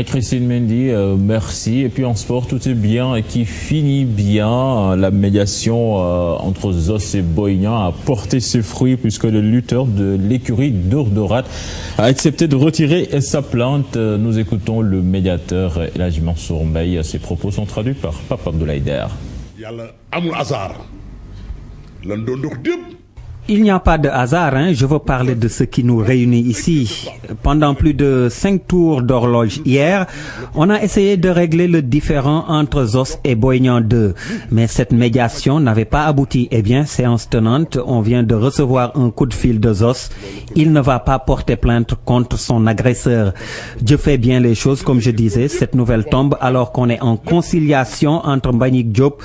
Christine Mendy, merci. Et puis en sport, tout est bien et qui finit bien. La médiation entre Zos et Boignan a porté ses fruits puisque le lutteur de l'écurie d'Ordorat a accepté de retirer sa plainte. Nous écoutons le médiateur El Hadji Mansour Mbaye. Ses propos sont traduits par Pape Abdoulaye Der. Il n'y a pas de hasard, je veux parler de ce qui nous réunit ici. Pendant plus de 5 tours d'horloge hier, on a essayé de régler le différend entre Zos et Boignan 2. Mais cette médiation n'avait pas abouti. Eh bien, séance tenante, on vient de recevoir un coup de fil de Zos. Il ne va pas porter plainte contre son agresseur. Dieu fait bien les choses, comme je disais. Cette nouvelle tombe alors qu'on est en conciliation entre Mbagnick Diop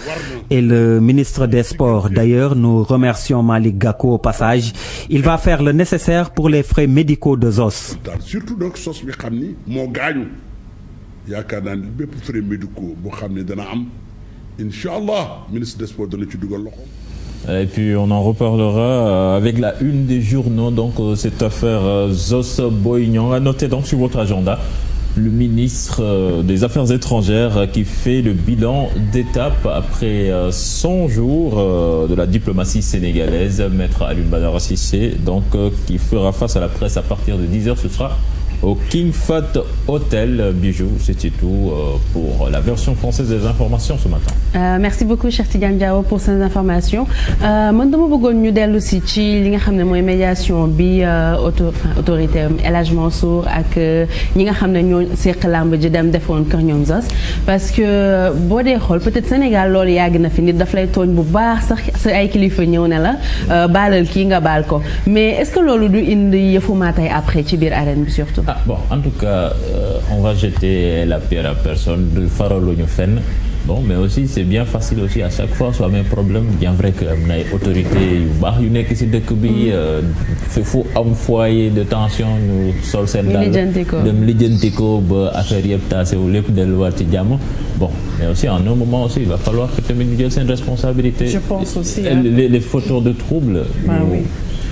et le ministre des Sports. D'ailleurs, nous remercions Malick Gakou au passage. Il va faire le nécessaire pour les frais médicaux de Zos. Surtout donc Zos bi xamni mo gañu yaakaar naa ni bépp frais médicaux boo xam ne dana am Inch'Allah ministre des Sports dana ci dugal loxo. Et puis on en reparlera avec la une des journaux, donc cette affaire Zos Boignan. À noter donc sur votre agenda le ministre des Affaires étrangères qui fait le bilan d'étape après 100 jours de la diplomatie sénégalaise. Maître Alioune Badara Cissé, donc qui fera face à la presse à partir de 10h. Ce sera au King Fahd Hotel. Bijou, c'était tout pour la version française des informations ce matin. Merci beaucoup Cheikh Tidiane Diawo pour ces informations. Man dama bëggoon ñu dellu si ci li nga xam ne mooy médiation bi autorité El Hadji Mansour ak ñi nga xam ne ñoo seq làmb ji dem defoon kër ñoom Zos, parce que boo dee xool peut-être Sénégal loolu yàgg na fi nit daf lay tooñ bu baax sax sa ay kilifa ñëw ne la baalal kii nga baal ko, mais est-ce que loolu du indi yëfu maa tey après ci biir arène bi surtout. Bon, en tout cas, on va jeter la pierre à personne, de faraluñu fenn. Bon, mais aussi c'est bien facile aussi à chaque fois soit un problème, bien vrai que am na ay autorités yu baax yu nekk ci dëkk bi fu am foyer de tension ñu sol seen daal dem lijjanti ko ba affaire yëpp tassé wu lépp delluwaat ci jàmm. Bon, mais aussi en un moment aussi il va falloir que tamit ñu jël seen responsabilité. Je pense aussi les fauteurs de troubles. Oui.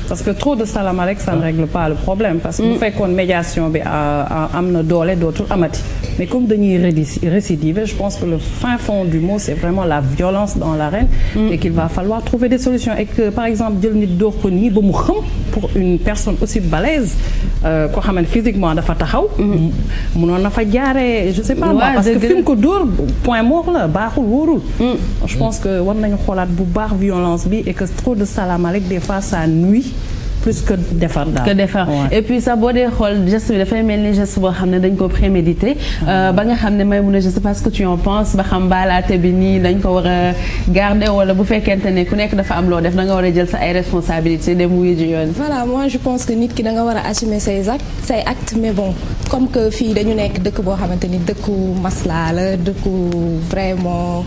Parce que trop de salamalek ça ne règle pas le problème, parce que bu fekkoon médiation bi am na doole dootul amati, mais comme dañuy récidiver, je pense que le fin fond du mot c'est vraiment la violence dans l'arène et qu'il va falloir trouver des solutions, et que par exemple jël nit dóor ko nii ba mu xam pour une personne aussi balèze koo xam ne physiquement dafa taxaw mënoon na fa jaaree je sais pas moi, parce que fi mu ko dóor point mort la baaxul wóorul. Je pense que war nañu xoolaat bu baax violence bi, et que trop de salamalek des fois ça nuit plus que defar daal. Que defar. Et puis ça boo dee xool geste bi dafay mel ni geste boo xam ne dañ ko prémédité ba nga xam ne may mun a je sais pas ce que tu en penses, ba xam baalaate bi nii dañ ko war a garder wala bu fekkente ne ku nekk dafa am loo def da nga war a jël sa ay responsabilités dem wuyu ji yoon. Voilà, moi je pense que nit ki da nga war a assumer say actes, mais bon comme que fii dañu nekk dëkk boo xamante ni dëkku masla la, dëkku vraiment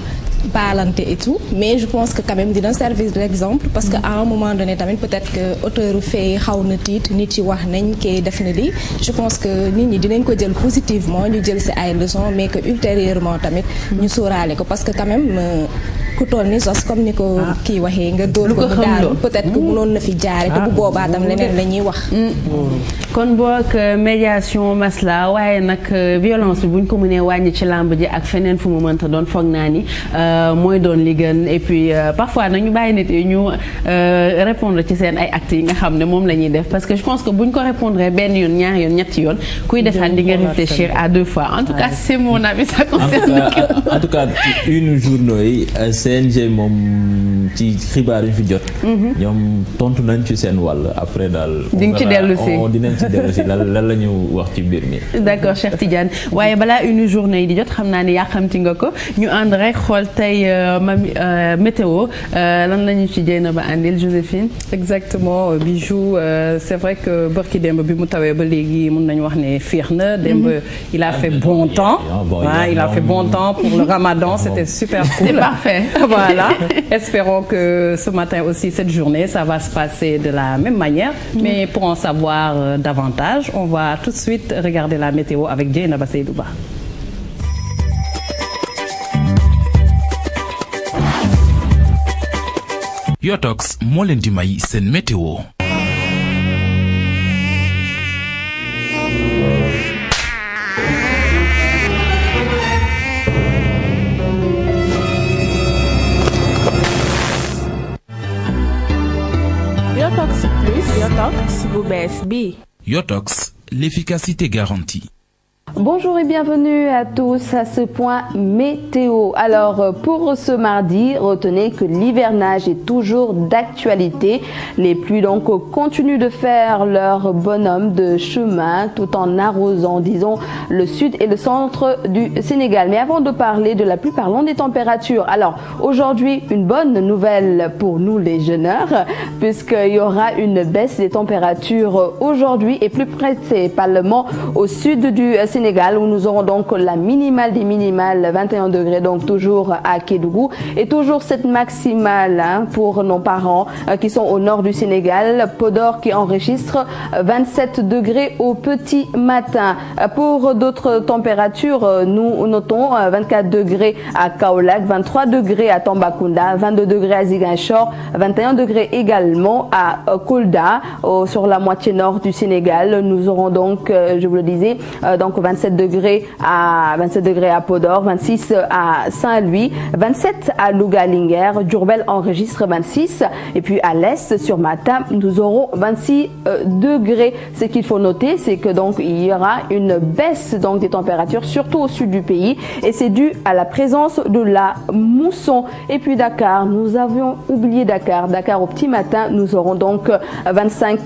baalante et tout, mais je pense que quand même dina servir d'exemple, parce que à un moment donné tamit peut-être que auteur fait xaw na tiit nit yi wax nañ kay def na lii. Je pense que nit ñi dinañ ko jël positivement, ñu jël ci ay leçons, mais que ultérieurement tamit ñu sóoraale ko, parce que quand même ku toll ni Zos comme ni ko kii waxee nga dóor ko mu daal peut-être que mënoon na fi jaare te bu boobaa tam leneen la ñuy wax. kon boog médiation masla, waaye nag violence bi buñ ko mënee wàññi ci làmb ji ak feneen fu mu mënta doon foog naa ni mooy doon li gën. Et puis parfois nañu bàyyi nit yi ñu répondre ci seen ay actes yi nga xam ne moom la ñuy def, parce que je pense que buñ ko répondre benn yoon ñaari yoon ñetti yoon kuy defaat di nga réfléchir à 2 fois. En tout cas c'est mon avis, ça concerne. En tout cas une journée CNG moom ci xibaar yi fi jot. ñoom tontu nañ ci seen wàll après daal. dinañ ci dellu si dinañ ci dellu si lan la ñu wax ci mbir mi. D'accord Cheikh Tidiane, waaye balaa une journée yi di jot xam naa ne yàqamti nga ko, ñu ànd rek xool tey météo lan la ñu ci jéem ba andil Joséphine. Exactement Bijou, c'est vrai que bërki démb bi mu tawee ba léegi mun nañu wax ne féex na démb. Il a fait bon temps. Il a fait bon temps pour le Ramadan, c'était super cool. C'est parfait. Voilà. Espérons que ce matin aussi, cette journée, ça va se passer de la même manière. Mais pour en savoir davantage, on va tout de suite regarder la météo avec Dieynaba Seydou Ba. Yotox moo leen di may seen météo. bu bees bi. Yotox, l'efficacité garantie. Bonjour et bienvenue à tous à ce point météo. Alors pour ce mardi, retenez que l'hivernage est toujours d'actualité. Les pluies donc continuent de faire leur bonhomme de chemin tout en arrosant, disons, le sud et le centre du Sénégal. Mais avant de parler de la pluie, parlons des températures. Alors aujourd'hui, une bonne nouvelle pour nous les jeûneurs, puisqu'il y aura une baisse des températures aujourd'hui et plus principalement au sud du Sénégal, où nous aurons donc la minimale des minimales 21 degrés, donc toujours à Kédougou, et toujours cette maximale pour nos parents qui sont au nord du Sénégal, Podor qui enregistre 27 degrés au petit matin. Pour d'autres températures, nous notons 24 degrés à Kaolack, 23 degrés à Tambacounda, 22 degrés à Ziguinchor, 21 degrés également à Kolda, sur la moitié nord du Sénégal. Nous aurons donc, je vous le disais, donc 27 degrés à Podor, 26 à Saint-Louis, 27 à Louga-Linguère, Diourbel enregistre 26 et puis à l'est sur Matam nous aurons 26 degrés. Ce qu'il faut noter, c'est que donc il y aura une baisse donc des températures surtout au sud du pays et c'est dû à la présence de la mousson. Et puis Dakar, nous avions oublié Dakar au petit matin, nous aurons donc 25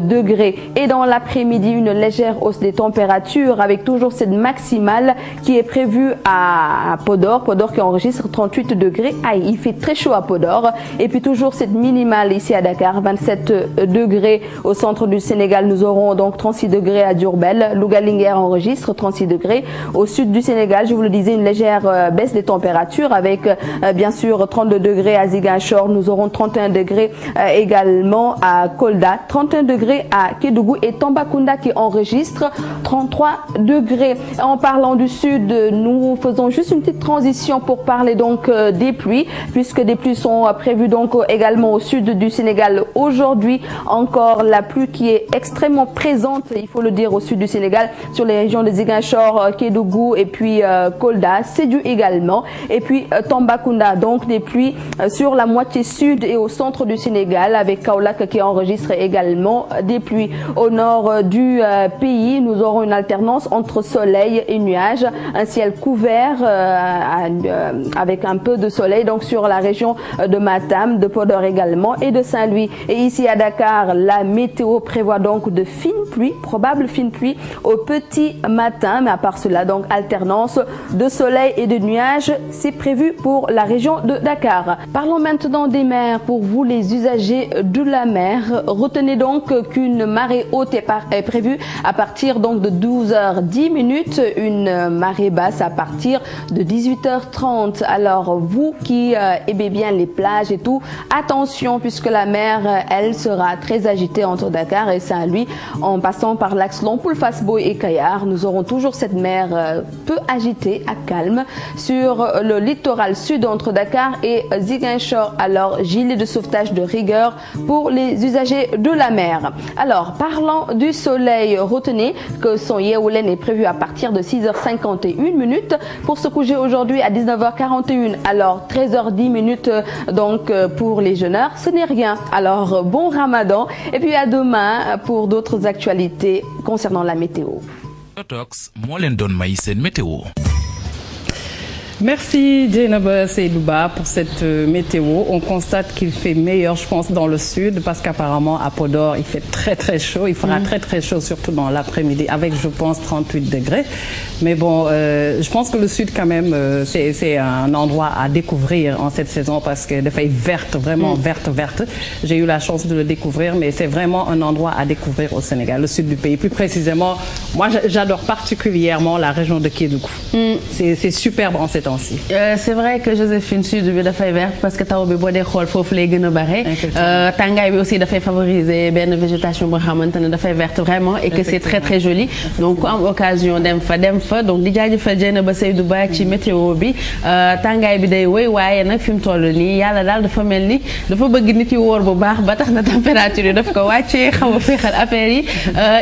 degrés et dans l'après-midi une légère hausse des températures avec toujours cette maximale qui est prévue à Podor qui enregistre 38 degrés. Il fait très chaud à Podor. Et puis toujours cette minimale ici à Dakar, 27 degrés au centre du Sénégal. Nous aurons donc 36 degrés à Diourbel. Louga-Linguère enregistre 36 degrés. Au sud du Sénégal, je vous le disais, une légère baisse des températures avec bien sûr 32 degrés à Ziguinchor. Nous aurons 31 degrés également à Kolda, 31 degrés à Kédougou et Tambacounda qui enregistre 33 degrés. En parlant du sud, nous faisons juste une petite transition pour parler donc des pluies, puisque des pluies sont prévues donc également au sud du Sénégal. Aujourd'hui, encore la pluie qui est extrêmement présente, il faut le dire, au sud du Sénégal, sur les régions de Ziguinchor, Kédougou et puis Kolda, Sédhiou également. Et puis Tambacounda, donc des pluies sur la moitié sud et au centre du Sénégal, avec Kaolack qui enregistre également des pluies. Au nord du pays, nous aurons une alternance entre soleil et nuages, un ciel couvert avec un peu de soleil donc sur la région de Matam, de Podor également et de Saint-Louis. Et ici à Dakar, la météo prévoit donc de fines pluies, probables fines pluies au petit matin, mais à part cela donc alternance de soleil et de nuages, c'est prévu pour la région de Dakar. Parlons maintenant des mers. Pour vous les usagers de la mer, retenez donc qu'une marée haute est prévue à partir donc de 12h10, une marée basse à partir de 18h30. Alors vous qui aimez bien les plages et tout, attention puisque la mer elle sera très agitée entre Dakar et Saint-Louis en passant par l'axe Lompoul, Fass Boye et Kayar. Nous aurons toujours cette mer peu agitée à calme sur le littoral sud entre Dakar et Ziguinchor. Alors gilet de sauvetage de rigueur pour les usagers de la mer. Alors parlant du soleil, retenez que son Yeewu Leen est prévu à partir de 6h51 pour se coucher aujourd'hui à 19h41. Alors 13h10 donc pour les jeûneurs, ce n'est rien. Alors bon Ramadan et puis à demain pour d'autres actualités concernant la météo. Yotox moo leen doon may seen météo. Merci Dieynaba Seydouba pour cette météo. On constate qu'il fait meilleur, je pense, dans le sud parce qu'apparemment à Podor, il fait très très chaud. Il fera très très chaud, surtout dans l'après-midi, avec, je pense, 38 degrés. Mais bon, je pense que le sud, quand même, c'est un endroit à découvrir en cette saison parce que des feuilles vertes, vraiment vertes. J'ai eu la chance de le découvrir, mais c'est vraiment un endroit à découvrir au Sénégal, le sud du pays. Plus précisément, moi, j'adore particulièrement la région de Kédougou. C'est superbe en cette c'est vrai que Joséphine sud bi dafay vert parce que taw bi boo dee xool foofu lay gën a bare. Tàngaay bi aussi dafay favoriser benn végétation boo xamante ne dafay verte vraiment et que c'est très très joli. Donc ku am occasion dem fa donc di jaajëfal Dieynaba Seydouba ci météo bi. Tàngaay bi day wéy waaye nag fi mu toll nii yàlla daal dafa mel ni dafa bëgg nit yi wóor bu baax ba tax na température yi daf ko wàccee xaw a féexal affaire yi.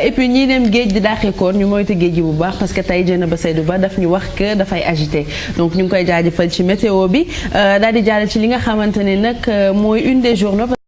Et puis ñii dem géej di dàqeekoon ñu moytu géej gi bu baax parce que tey Dieynaba Seydouba daf ñu wax que dafay agité. Donc ñu ngi koy jaajëfal ci météo bi daal di jàll ci li nga xamante ne nag mooy une des journaux.